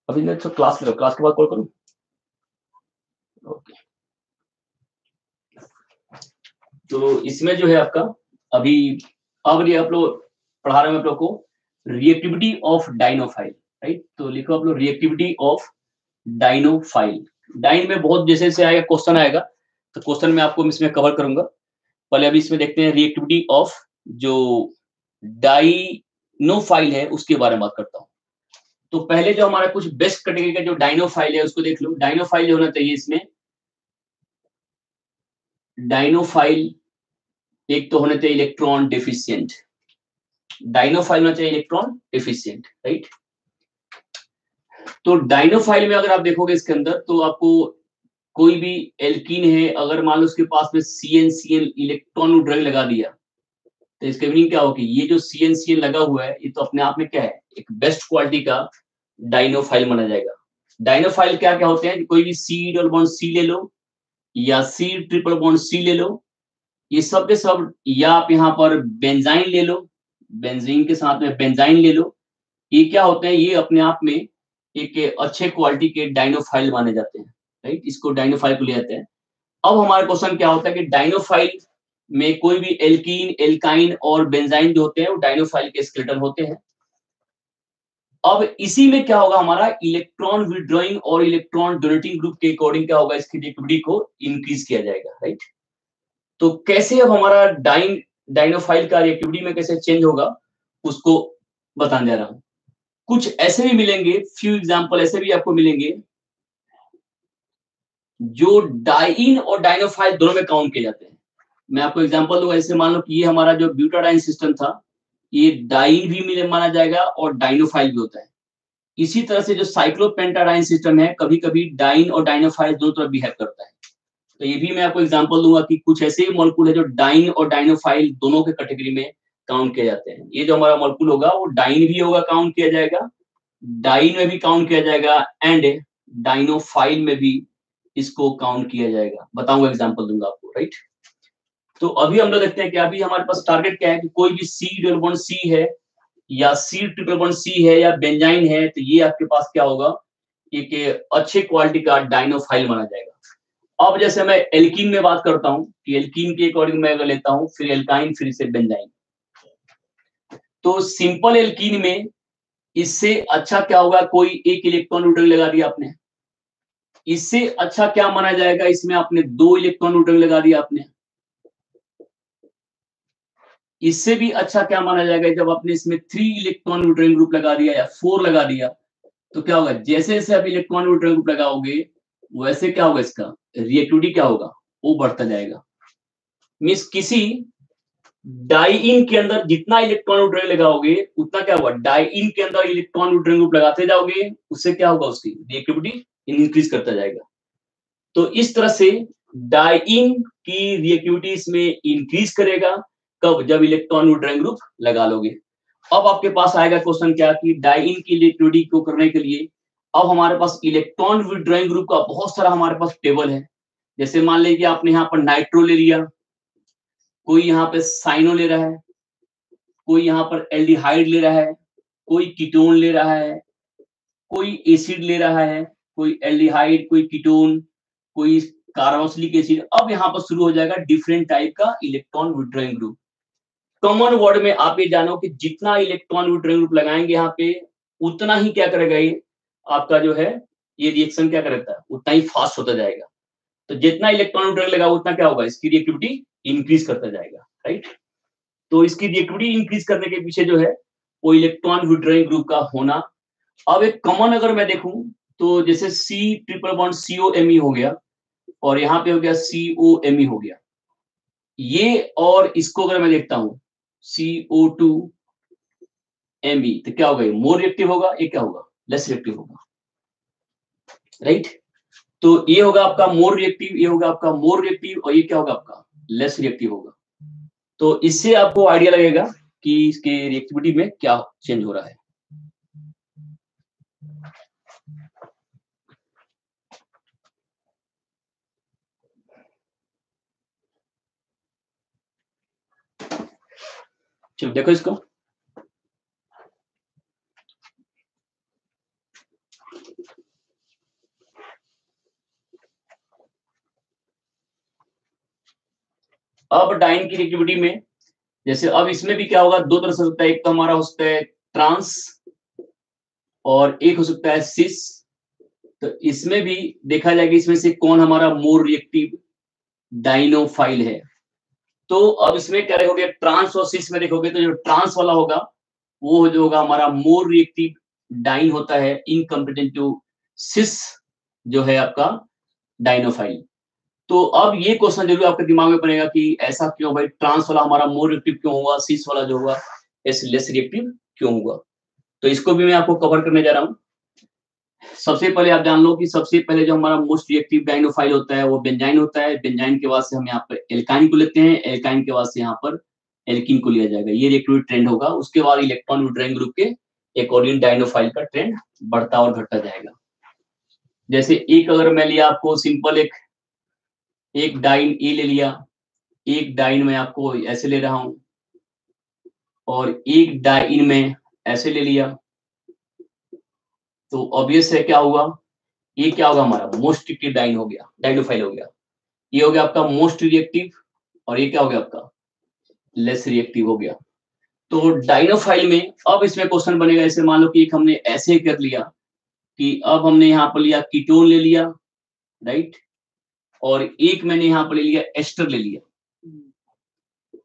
अभी मैं तो क्लास में, क्लास के बाद कॉल करूं। ओके, तो इसमें जो है आपका अभी अब ये आप लोग पढ़ा रहे हैं आप लोग को रिएक्टिविटी ऑफ डाइनोफाइल, राइट। तो लिखो आप लोग रिएक्टिविटी ऑफ डाइनोफाइल। डाइन में बहुत जैसे से आएगा क्वेश्चन आएगा, तो क्वेश्चन में आपको इसमें कवर करूंगा। पहले अभी इसमें देखते हैं रिएक्टिविटी ऑफ जो डाइनोफाइल है उसके बारे में बात करता हूँ। तो पहले जो हमारा कुछ बेस्ट कैटेगरी का जो डाइनोफाइल है उसको देख लो। डाइनोफाइल जो होना चाहिए इसमें, डाइनोफाइल एक तो होना चाहिए इलेक्ट्रॉन डेफिशिएंट, डाइनोफाइल होना चाहिए इलेक्ट्रॉन डेफिशिएंट, राइट। तो डाइनोफाइल में अगर आप देखोगे इसके अंदर, तो आपको कोई भी एल्कीन है, अगर मान लो उसके पास में CN इलेक्ट्रॉन ड्रग लगा दिया, तो इसके मीनिंग क्या होगी, ये जो CN लगा हुआ है ये तो अपने आप में क्या है, एक बेस्ट क्वालिटी का डाइनोफाइल माना जाएगा। डाइनोफाइल क्या क्या होते हैं, कोई भी C डबल बॉन्ड C ले लो या C ट्रिपल बॉन्ड C ले लो, ये सब के सब, या आप यहाँ पर बेंजाइन ले लो, बेंजीन के साथ में बेंजाइन ले लो, ये क्या होते हैं, ये अपने आप में एक अच्छे क्वालिटी के डाइनोफाइल माने जाते हैं, राइट। इसको डाइनोफाइल को ले जाते हैं। अब हमारा क्वेश्चन क्या होता है कि डाइनोफाइल में कोई भी एल्कीन, एल्काइन और बेंजाइन जो होते हैं वो डाइनोफाइल के स्केलेटन होते हैं। अब इसी में क्या होगा, हमारा इलेक्ट्रॉन विड्रॉइंग और इलेक्ट्रॉन डोनेटिंग ग्रुप के अकॉर्डिंग क्या होगा, इसकी रिएक्टिविटी को इंक्रीज किया जाएगा, राइट। तो कैसे अब हमारा डाइनोफाइल का रिएक्टिविटी में कैसे चेंज होगा उसको बताने जा रहा हूं। कुछ ऐसे भी मिलेंगे, फ्यू एग्जांपल ऐसे भी आपको मिलेंगे जो डाइन और डाइनोफाइल दोनों में काउंट किए जाते हैं। मैं आपको एग्जांपल दूंगा, जैसे मान लो कि ये हमारा जो ब्यूटाडाइन सिस्टम था, ये डाइन भी माना जाएगा और डाइनोफाइल भी होता है। इसी तरह से जो साइक्लोपेंटाडाइन सिस्टम है, कभी कभी डाइन और डाइनोफाइल दोनों तरफ बिहेव करता है। तो ये भी मैं आपको एग्जांपल दूंगा कि कुछ ऐसे ही मॉलिक्यूल है जो डाइन और डाइनोफाइल दोनों के कैटेगरी में काउंट किए जाते हैं। ये जो हमारा मॉलिक्यूल होगा वो डाइन भी होगा, काउंट किया जाएगा, डाइन में भी काउंट किया जाएगा, एंड डाइनोफाइल में भी इसको काउंट किया जाएगा। बताऊंगा, एग्जांपल दूंगा आपको, राइट। तो अभी हम लोग देखते हैं कि अभी हमारे पास टारगेट क्या है कि कोई भी C डबल बॉन्ड C है या C ट्रिपल बॉन्ड C है या बेंजाइन है, तो ये आपके पास क्या होगा, एक अच्छे क्वालिटी का डाइनोफाइल माना जाएगा। अब जैसे मैं एल्कीन में बात करता हूँ कि एल्कीन के अकॉर्डिंग मैं अगर लेता हूँ, फिर एल्काइन, फिर से बेंजाइन। तो सिंपल एल्कीन में इससे अच्छा क्या होगा, कोई एक इलेक्ट्रॉन न्यूट्रल लगा दिया आपने। इससे अच्छा क्या माना जाएगा, इसमें आपने 2 इलेक्ट्रॉन न्यूट्रल लगा दिया आपने। इससे भी अच्छा क्या माना जाएगा, जब आपने इसमें 3 इलेक्ट्रॉन न्यूट्रल ग्रुप लगा दिया या 4 लगा दिया, तो क्या होगा, जैसे जैसे आप इलेक्ट्रॉन न्यूट्रल ग्रुप लगाओगे वैसे क्या होगा, इसका रिएक्टिविटी क्या होगा, वो बढ़ता जाएगा। मीन्स किसी डाइइन के अंदर जितना इलेक्ट्रॉन न्यूट्रल लगाओगे उतना क्या होगा, डाइइन के अंदर इलेक्ट्रॉन न्यूट्रल ग्रुप लगाते जाओगे, उससे क्या होगा, उसकी रिएक्टिविटी इंक्रीज करता जाएगा। तो इस तरह से डाइइन की रिएक्टिविटी इसमें इंक्रीज करेगा, कब, जब इलेक्ट्रॉन न्यूट्रल ग्रुप लगा लोगे। अब आपके पास आएगा क्वेश्चन क्या, कि डाइइन की रिएक्टिविटी को करने के लिए अब हमारे पास इलेक्ट्रॉन विड्रॉइंग ग्रुप का बहुत सारा हमारे पास टेबल है। जैसे मान लीजिए आपने यहाँ पर नाइट्रो ले लिया, कोई यहाँ पे साइनो ले रहा है, कोई यहाँ पर एल्डिहाइड ले रहा है, कोई कीटोन ले रहा है, कोई एसिड ले रहा है, कोई एल्डिहाइड, कोई कीटोन, कोई कार्बोक्सिलिक एसिड। अब यहाँ पर शुरू हो जाएगा डिफरेंट टाइप का electron withdrawing group. Common word में आप ये जानो कि जितना इलेक्ट्रॉन विड्रॉइंग ग्रुप लगाएंगे यहाँ पे, उतना ही क्या करेगा, ये आपका जो है ये रिएक्शन क्या करता है, उतना ही फास्ट होता जाएगा। तो जितना इलेक्ट्रॉन विड्रॉइंग लगा उतना क्या होगा, इसकी रिएक्टिविटी इंक्रीज करता जाएगा, राइट। तो इसकी रिएक्टिविटी इंक्रीज करने के पीछे जो है वो इलेक्ट्रॉन विड्रॉइंग ग्रुप का होना। अब एक कॉमन अगर मैं देखूं तो जैसे सी ट्रिपल बॉन्ड COMe हो गया, और यहाँ पे हो गया COMe हो गया, ये और इसको अगर मैं देखता हूँ CO2Me, तो क्या होगा, ये मोर रिएक्टिव होगा, ये क्या होगा, लेस रिएक्टिव होगा, राइट। तो ये होगा आपका मोर रिएक्टिव, ये होगा आपका मोर रिएक्टिव, और ये क्या होगा आपका लेस रिएक्टिव होगा। तो इससे आपको आइडिया लगेगा कि इसके रिएक्टिविटी में क्या चेंज हो रहा है। चलो देखो इसको, अब डाइन की रिएक्टिविटी में जैसे अब इसमें भी क्या होगा, 2 तरह से होता है, एक तो हमारा हो सकता है ट्रांस और एक हो सकता है सिस। तो इसमें भी देखा जाएगा इसमें से कौन हमारा मोर रिएक्टिव डाइनोफाइल है। तो अब इसमें क्या रहोगे, ट्रांस और सिस में देखोगे तो जो ट्रांस वाला होगा वो जो होगा हमारा मोर रिएक्टिव डाइन होता है इन कंपेरेटिव टू सिस जो है आपका डाइनोफाइल। तो अब ये क्वेश्चन जरूर आपके दिमाग में बनेगा कि ऐसा क्यों भाई, ट्रांस वाला हमारा मोर रिएक्टिव क्यों हुआ, सिस वाला जो हुआ ऐसे लेस रिएक्टिव क्यों हुआ। तो इसको भी मैं आपको कवर करने जा रहा हूँ। सबसे पहले आप जान लो कि सबसे पहले जो हमारा मोस्ट रिएक्टिव डाइनोफाइल होता है वो बेंजाइन होता है। बेंजाइन के बाद से हम यहाँ पर एल्काइन को लेते हैं, एल्काइन के बाद से यहाँ पर एल्कीन को लिया जाएगा, ये रिएक्टिविटी ट्रेंड होगा। उसके बाद इलेक्ट्रॉन विड्रॉइंग ग्रुप के अकॉर्डिंग डाइनोफाइल का ट्रेंड बढ़ता और घटता जाएगा। जैसे एक अगर मैं लिया आपको सिंपल एक डाइन ए ले लिया, एक डाइन में आपको ऐसे ले रहा हूं, और एक डाइन में ऐसे ले लिया, तो ऑब्वियस है क्या हुआ, ये क्या होगा हमारा मोस्ट रिएक्टिव डाइन हो गया, डाइनोफाइल हो गया। ये हो गया आपका मोस्ट रिएक्टिव, और ये क्या हो गया आपका लेस रिएक्टिव हो गया। तो डाइनोफाइल में अब इसमें क्वेश्चन बनेगा, ऐसे मान लो कि एक हमने ऐसे कर लिया कि अब हमने यहाँ पर लिया कीटोन ले लिया, राइट, और एक मैंने यहाँ पर ले लिया एस्टर ले लिया,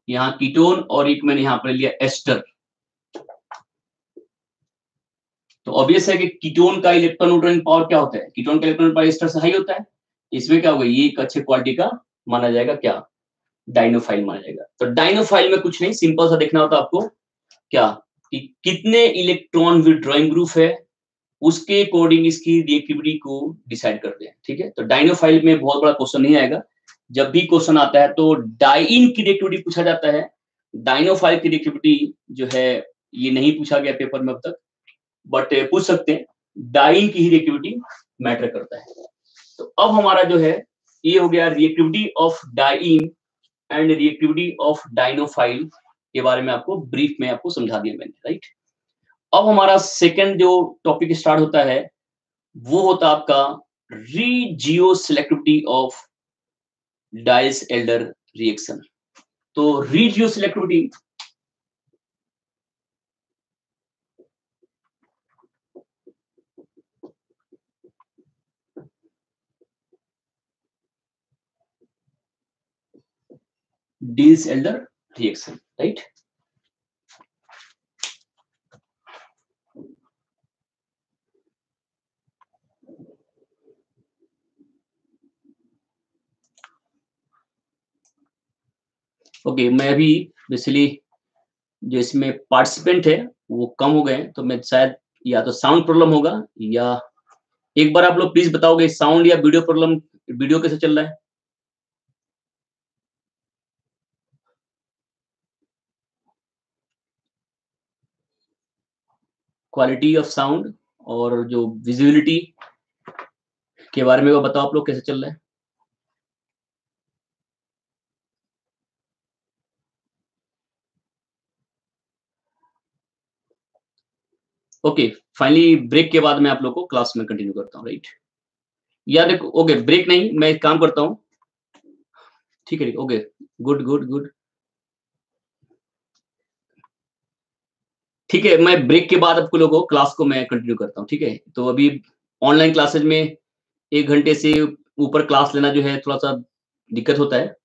यहाँ कीटोन, और एक मैंने यहाँ पर लिया एस्टर। तो ऑब्वियस है कि कीटोन का इलेक्ट्रॉन न्यूट्रॉन पावर क्या होता है, कीटोन का इलेक्ट्रॉन पावर एस्टर से हाई होता है। इसमें क्या होगा, ये एक अच्छे क्वालिटी का माना जाएगा, क्या डाइनोफाइल माना जाएगा। तो डाइनोफाइल में कुछ नहीं, सिंपल सा देखना होता है आपको क्या, कि कितने इलेक्ट्रॉन विड्रॉइंग ग्रुप है उसके अकॉर्डिंग इसकी रिएक्टिविटी को डिसाइड करते हैं, ठीक है। तो डाइनोफाइल में बहुत बड़ा क्वेश्चन नहीं आएगा। जब भी क्वेश्चन आता है तो डाइन की रिएक्टिविटी पूछा जाता है, डाइनोफाइल की रिएक्टिविटी जो है ये नहीं पूछा गया पेपर में अब तक, बट पूछ सकते हैं, डाइन की ही रिएक्टिविटी मैटर करता है। तो अब हमारा जो है ये हो गया reactivity of diene and reactivity of dienophile के बारे में आपको ब्रीफ में आपको समझा दिया मैंने, राइट। अब हमारा सेकंड जो टॉपिक स्टार्ट होता है वो होता आपका regioselectivity of Diels Alder reaction. तो regioselectivity Diels elder reaction, right? Okay, मैं अभी बेसिकली जो इसमें पार्टिसिपेंट है वो कम हो गए हैं, तो मैं शायद या तो साउंड प्रॉब्लम होगा, या एक बार आप लोग प्लीज बताओगे साउंड या वीडियो प्रॉब्लम, वीडियो कैसे चल रहा है? क्वालिटी ऑफ साउंड और जो विजिबिलिटी के बारे में वो बताओ आप लोग कैसे चल रहा है? ओके, फाइनली ब्रेक के बाद मैं आप लोग को क्लास में कंटिन्यू करता हूँ, राइट? या देखो, ओके ब्रेक नहीं, मैं एक काम करता हूँ, ठीक है, ओके, गुड गुड गुड, ठीक है, मैं ब्रेक के बाद आपको लोगों को क्लास को मैं कंटिन्यू करता हूँ, ठीक है? तो अभी ऑनलाइन क्लासेज में 1 घंटे से ऊपर क्लास लेना जो है थोड़ा-सा दिक्कत होता है,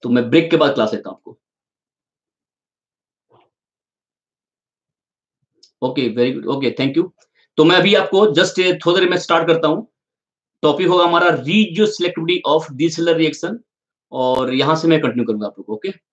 तो मैं ब्रेक के बाद क्लास लेता हूँ आपको। Okay, very good, okay, thank you. तो मैं अभी आपको जस्ट थोड़ी देर में स्टार्ट करता हूँ। टॉपिक होगा हमारा रीजियो सिलेक्टिविटी ऑफ डिसेलर रिएक्शन, और यहाँ से मैं कंटिन्यू करूँगा आप लोग को, ओके?